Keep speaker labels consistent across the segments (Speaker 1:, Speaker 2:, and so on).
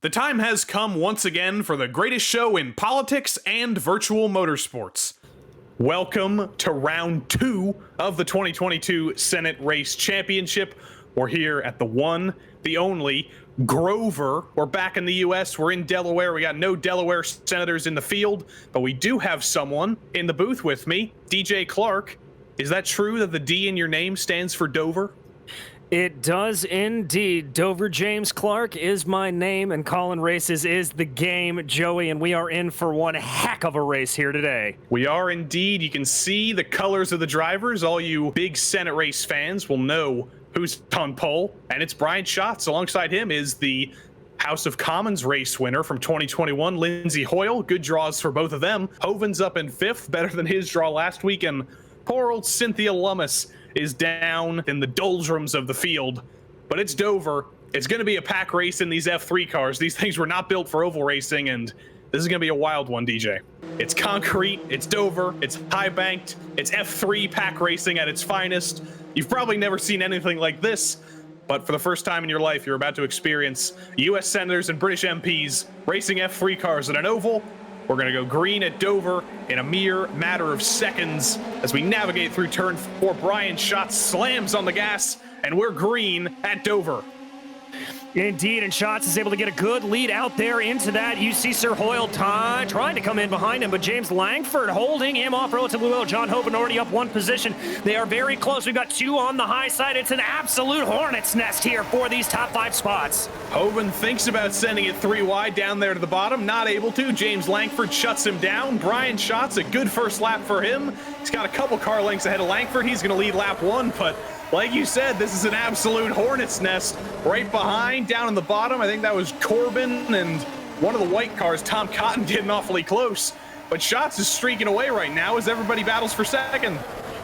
Speaker 1: The time has come once again for the greatest show in politics and virtual motorsports. Welcome to round 2 of the 2022 Senate Race Championship. We're here at the one, the only, Grover. We're back in the US, we're in Delaware. We got no Delaware senators in the field, but we do have someone in the booth with me, DJ Clark. Is that true that the D in your name stands for Dover?
Speaker 2: It does indeed. Dover James Clark is my name, and Colin Races is the game, Joey, and we are in for one heck of a race here today.
Speaker 1: We are indeed. You can see the colors of the drivers. All you big Senate race fans will know who's on pole, and it's Brian Schatz. Alongside him is the House of Commons race winner from 2021, Lindsay Hoyle. Good draws for both of them. Hoven's up in 5th, better than his draw last week, and poor old Cynthia Lummis is down in the doldrums of the field. But it's Dover. It's going to be a pack race in these F3 cars. These things were not built for oval racing, and this is going to be a wild one, DJ. It's concrete, it's Dover, it's high banked, it's F3 pack racing at its finest. You've probably never seen anything like this, but for the first time in your life, you're about to experience US senators and British MPs racing F3 cars in an oval. We're going to go green at Dover in a mere matter of seconds as we navigate through turn 4. Brian Schatz slams on the gas, and we're green at Dover.
Speaker 2: Indeed, and Schatz is able to get a good lead out there into that. You see Sir Hoyle trying to come in behind him, but James Langford holding him off relatively well. John Hoven already up one position. They are very close. We've got 2 on the high side. It's an absolute hornet's nest here for these top 5 spots.
Speaker 1: Hoven thinks about sending it 3 wide down there to the bottom. Not able to. James Langford shuts him down. Brian Schatz, a good first lap for him. He's got a couple car lengths ahead of Langford. He's going to lead lap 1, but like you said, this is an absolute hornet's nest. Right behind, down in the bottom, I think that was Corbin, and one of the white cars, Tom Cotton, getting awfully close. But Schatz is streaking away right now as everybody battles for second.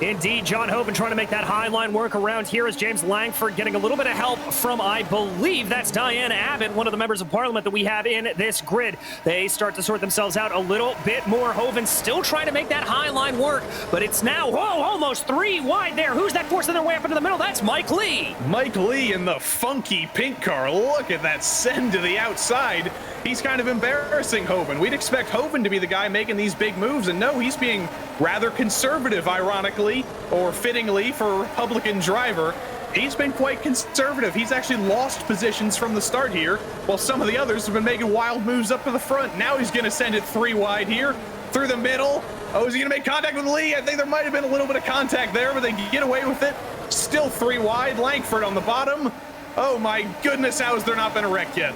Speaker 2: Indeed, John Hoven trying to make that high line work around here as James Langford getting a little bit of help from, I believe, that's Diane Abbott, one of the members of parliament that we have in this grid. They start to sort themselves out a little bit more. Hoven still trying to make that high line work, but it's now, whoa, almost 3 wide there. Who's that forcing their way up into the middle? That's Mike Lee.
Speaker 1: Mike Lee in the funky pink car. Look at that send to the outside. He's kind of embarrassing Hoven. We'd expect Hoven to be the guy making these big moves, and no, he's being rather conservative, ironically, or fittingly for a Republican driver. He's been quite conservative. He's actually lost positions from the start here, while some of the others have been making wild moves up to the front. Now he's going to send it 3 wide here, through the middle. Oh, is he going to make contact with Lee? I think there might have been a little bit of contact there, but they get away with it. Still 3 wide. Langford on the bottom. Oh my goodness, how has there not been a wreck yet?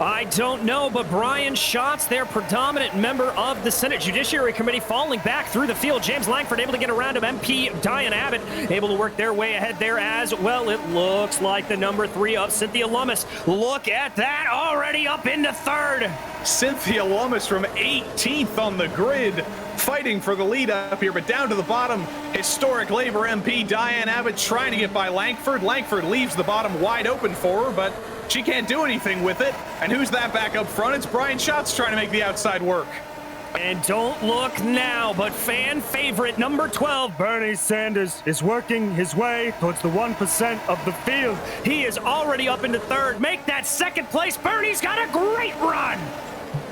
Speaker 2: I don't know, but Brian Schatz, their predominant member of the Senate Judiciary Committee, falling back through the field. James Langford able to get around him. MP Diane Abbott able to work their way ahead there as well. It looks like the number 3 of Cynthia Lummis. Look at that, already up into 3rd.
Speaker 1: Cynthia Lummis from 18th on the grid, fighting for the lead up here, but down to the bottom, historic Labor MP Diane Abbott trying to get by Langford. Langford leaves the bottom wide open for her, but she can't do anything with it. And who's that back up front? It's Brian Schatz trying to make the outside work.
Speaker 2: And don't look now, but fan favorite number 12, Bernie Sanders, is working his way towards the 1% of the field. He is already up into 3rd. Make that 2nd place. Bernie's got a great run.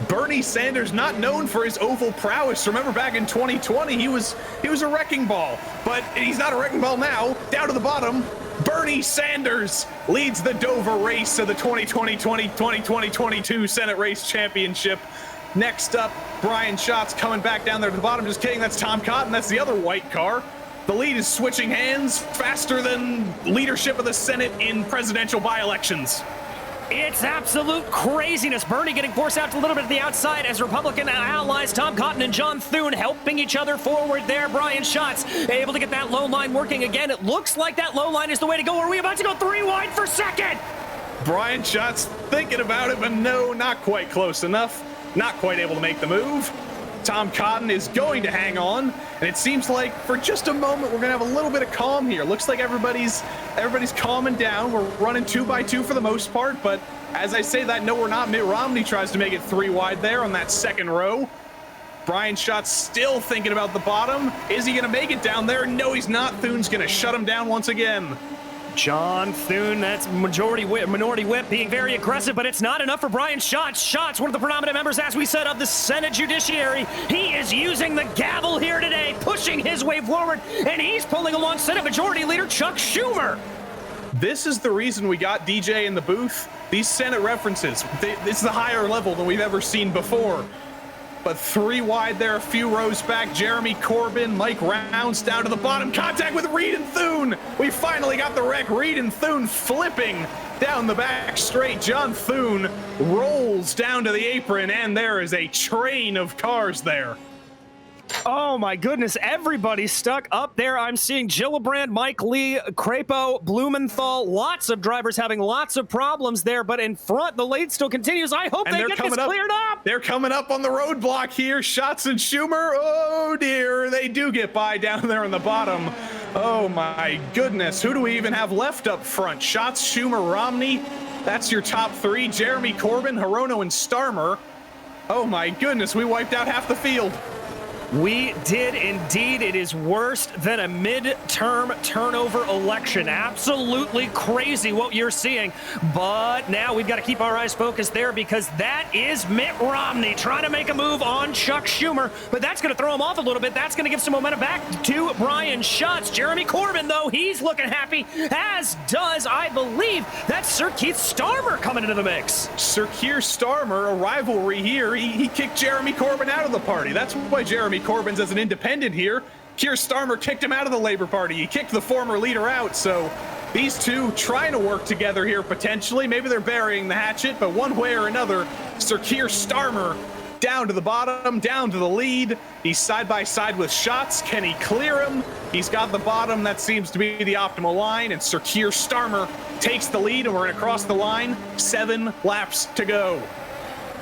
Speaker 1: Bernie Sanders, not known for his oval prowess. Remember back in 2020, he was a wrecking ball, but he's not a wrecking ball now. Down to the bottom, Bernie Sanders leads the Dover race of the 2022 Senate Race Championship. Next up, Brian Schatz coming back down there to the bottom. Just kidding, that's Tom Cotton. That's the other white car. The lead is switching hands faster than leadership of the Senate in presidential by-elections.
Speaker 2: It's absolute craziness. Bernie getting forced out a little bit to the outside as Republican allies Tom Cotton and John Thune helping each other forward there. Brian Schatz able to get that low line working again. It looks like that low line is the way to go. Are we about to go 3 wide for 2nd?
Speaker 1: Brian Schatz thinking about it, but no, not quite close enough. Not quite able to make the move. Tom Cotton is going to hang on, and it seems like for just a moment we're going to have a little bit of calm here. Looks like everybody's calming down. We're running 2 by 2 for the most part, but as I say that, no, we're not. Mitt Romney tries to make it 3 wide there on that 2nd row. Brian Schatz still thinking about the bottom. Is he going to make it down there? No, he's not. Thune's going to shut him down once again.
Speaker 2: John Thune, that's minority whip, being very aggressive, but it's not enough for Brian Schatz. Schatz, one of the predominant members, as we said, of the Senate Judiciary. He is using the gavel here today, pushing his way forward, and he's pulling along Senate Majority Leader Chuck Schumer.
Speaker 1: This is the reason we got DJ in the booth. These Senate references, it's the higher level than we've ever seen before. But 3 wide there, a few rows back. Jeremy Corbyn, Mike Rounds down to the bottom. Contact with Reed and Thune. We finally got the wreck. Reed and Thune flipping down the back straight. John Thune rolls down to the apron, and there is a train of cars there.
Speaker 2: Oh my goodness, everybody's stuck up there. I'm seeing Gillibrand, Mike Lee, Crapo, Blumenthal, lots of drivers having lots of problems there, but in front, the lead still continues. I hope they get this cleared up.
Speaker 1: They're coming up on the roadblock here. Schatz and Schumer, oh dear, they do get by down there on the bottom. Oh my goodness, who do we even have left up front? Schatz, Schumer, Romney, that's your top 3. Jeremy Corbyn, Hirono, and Starmer. Oh my goodness, we wiped out half the field.
Speaker 2: We did indeed. It is worse than a midterm turnover election. Absolutely crazy what you're seeing. But now we've got to keep our eyes focused there, because that is Mitt Romney trying to make a move on Chuck Schumer. But that's going to throw him off a little bit. That's going to give some momentum back to Brian Schatz. Jeremy Corbyn, though, he's looking happy, as does, I believe, that's Sir Keith Starmer coming into the mix.
Speaker 1: Sir Keir Starmer, a rivalry here. He kicked Jeremy Corbyn out of the party. That's why Jeremy Corbyn's as an independent here. Keir Starmer kicked him out of the Labour Party. He kicked the former leader out. So these two trying to work together here potentially. Maybe they're burying the hatchet, but one way or another, Sir Keir Starmer down to the bottom, down to the lead. He's side by side with Schatz. Can he clear him? He's got the bottom. That seems to be the optimal line, and Sir Keir Starmer takes the lead, and we're going to cross the line. 7 laps to go.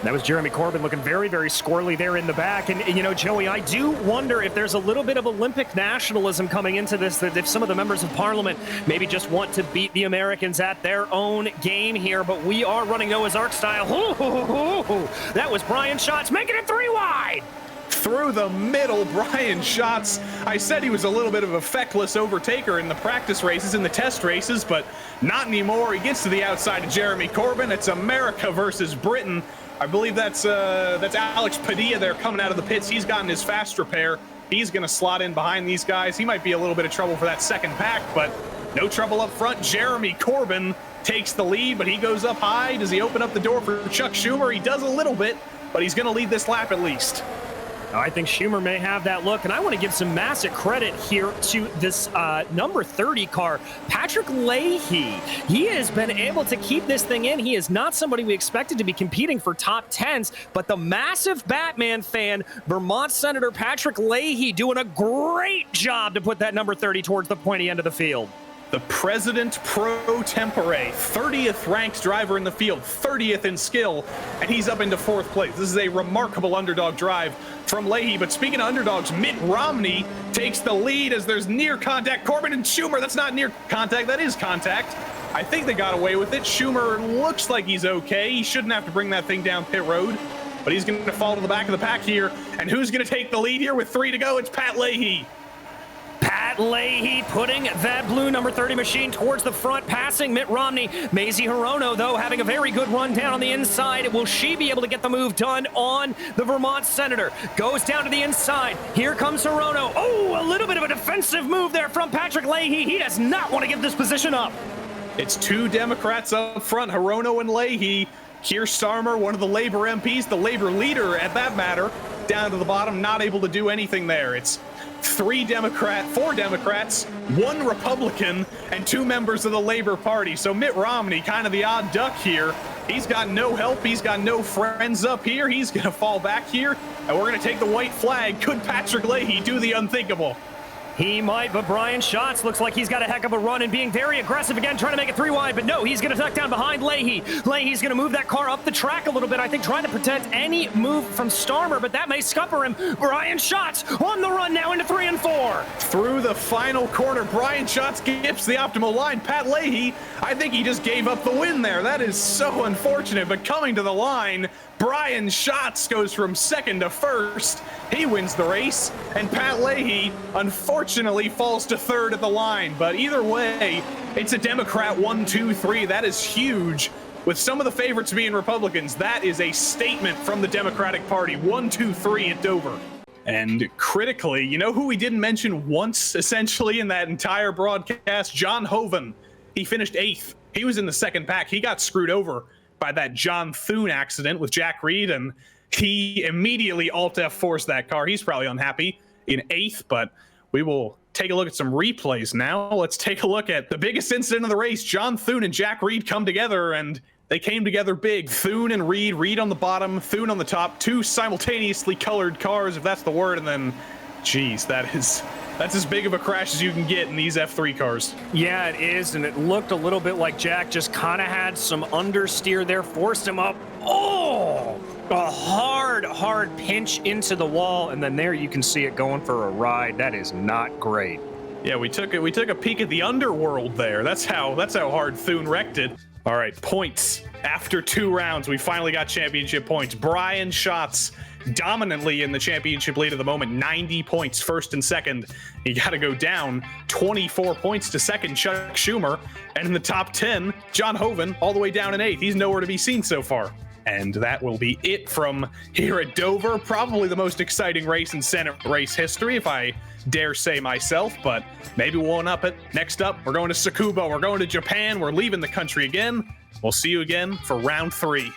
Speaker 2: That was Jeremy Corbyn looking very, very squirrely there in the back. And, you know, Joey, I do wonder if there's a little bit of Olympic nationalism coming into this, that if some of the members of parliament maybe just want to beat the Americans at their own game here. But we are running Noah's Ark style. That was Brian Schatz making it 3 wide.
Speaker 1: Through the middle, Brian Schatz. I said he was a little bit of a feckless overtaker in the practice races, in the test races, but not anymore. He gets to the outside of Jeremy Corbyn. It's America versus Britain. I believe that's Alex Padilla there coming out of the pits. He's gotten his fast repair. He's going to slot in behind these guys. He might be a little bit of trouble for that second pack, but no trouble up front. Jeremy Corbyn takes the lead, but he goes up high. Does he open up the door for Chuck Schumer? He does a little bit, but he's going to lead this lap at least.
Speaker 2: I think Schumer may have that look, and I want to give some massive credit here to this number 30 car, Patrick Leahy. He has been able to keep this thing in. He is not somebody we expected to be competing for top 10s, but the massive Batman fan, Vermont Senator Patrick Leahy, doing a great job to put that number 30 towards the pointy end of the field.
Speaker 1: The President Pro Tempore, 30th ranked driver in the field, 30th in skill, and he's up into 4th place. This is a remarkable underdog drive from Leahy. But speaking of underdogs, Mitt Romney takes the lead as there's near contact. Corbyn and Schumer, that's not near contact, that is contact. I think they got away with it. Schumer looks like he's okay. He shouldn't have to bring that thing down pit road, but he's going to fall to the back of the pack here. And who's going to take the lead here with 3 to go? It's Pat Leahy.
Speaker 2: Pat Leahy putting that blue number 30 machine towards the front, passing Mitt Romney. Maisie Hirono, though, having a very good run down on the inside. Will she be able to get the move done on the Vermont Senator? Goes down to the inside. Here comes Hirono. Oh, a little bit of a defensive move there from Patrick Leahy. He does not want to give this position up.
Speaker 1: It's 2 Democrats up front, Hirono and Leahy. Keir Starmer, one of the Labor MPs, the Labor leader at that matter, down to the bottom, not able to do anything there. It's 4 Democrats, 1 Republican, and 2 members of the Labor Party. So Mitt Romney, kind of the odd duck here. He's got no help. He's got no friends up here. He's going to fall back here, and we're going to take the white flag. Could Patrick Leahy do the unthinkable?
Speaker 2: He might, but Brian Schatz looks like he's got a heck of a run and being very aggressive again, trying to make it 3 wide, but no, he's going to duck down behind Leahy. Leahy's going to move that car up the track a little bit, I think, trying to protect any move from Starmer, but that may scupper him. Brian Schatz on the run now into 3 and 4.
Speaker 1: Through the final corner, Brian Schatz gets the optimal line. Pat Leahy, I think he just gave up the win there. That is so unfortunate, but coming to the line, Brian Schatz goes from 2nd to 1st. He wins the race, and Pat Leahy, unfortunately, unfortunately falls to third at the line. But either way, it's a Democrat 1, 2, 3. That is huge. With some of the favorites being Republicans, that is a statement from the Democratic Party. 1, 2, 3 at Dover. And critically, you know who we didn't mention once, essentially, in that entire broadcast? John Hoven. He finished 8th. He was in the second pack. He got screwed over by that John Thune accident with Jack Reed, and he immediately Alt F4'd that car. He's probably unhappy in 8th, but we will take a look at some replays now. Let's take a look at the biggest incident of the race. John Thune and Jack Reed come together, and they came together big. Thune and Reed, Reed on the bottom, Thune on the top, 2 simultaneously colored cars, if that's the word, and then, geez, that's as big of a crash as you can get in these F3 cars.
Speaker 2: Yeah, it is, and it looked a little bit like Jack just kind of had some understeer there, forced him up. Oh, a hard pinch into the wall, and then there you can see it going for a ride. That is not great.
Speaker 1: Yeah, we took a peek at the underworld there. That's how hard Thune wrecked it. All right, points. After 2 rounds, we finally got championship points. Brian Schatz dominantly in the championship lead at the moment, 90 points, first and second. You got to go down 24 points to second, Chuck Schumer. And in the top 10, John Hoven, all the way down in 8th. He's nowhere to be seen so far. And that will be it from here at Dover. Probably the most exciting race in Senate race history, if I dare say myself, but maybe we'll one up it. Next up, we're going to Tsukuba, we're going to Japan, we're leaving the country again. We'll see you again for round 3.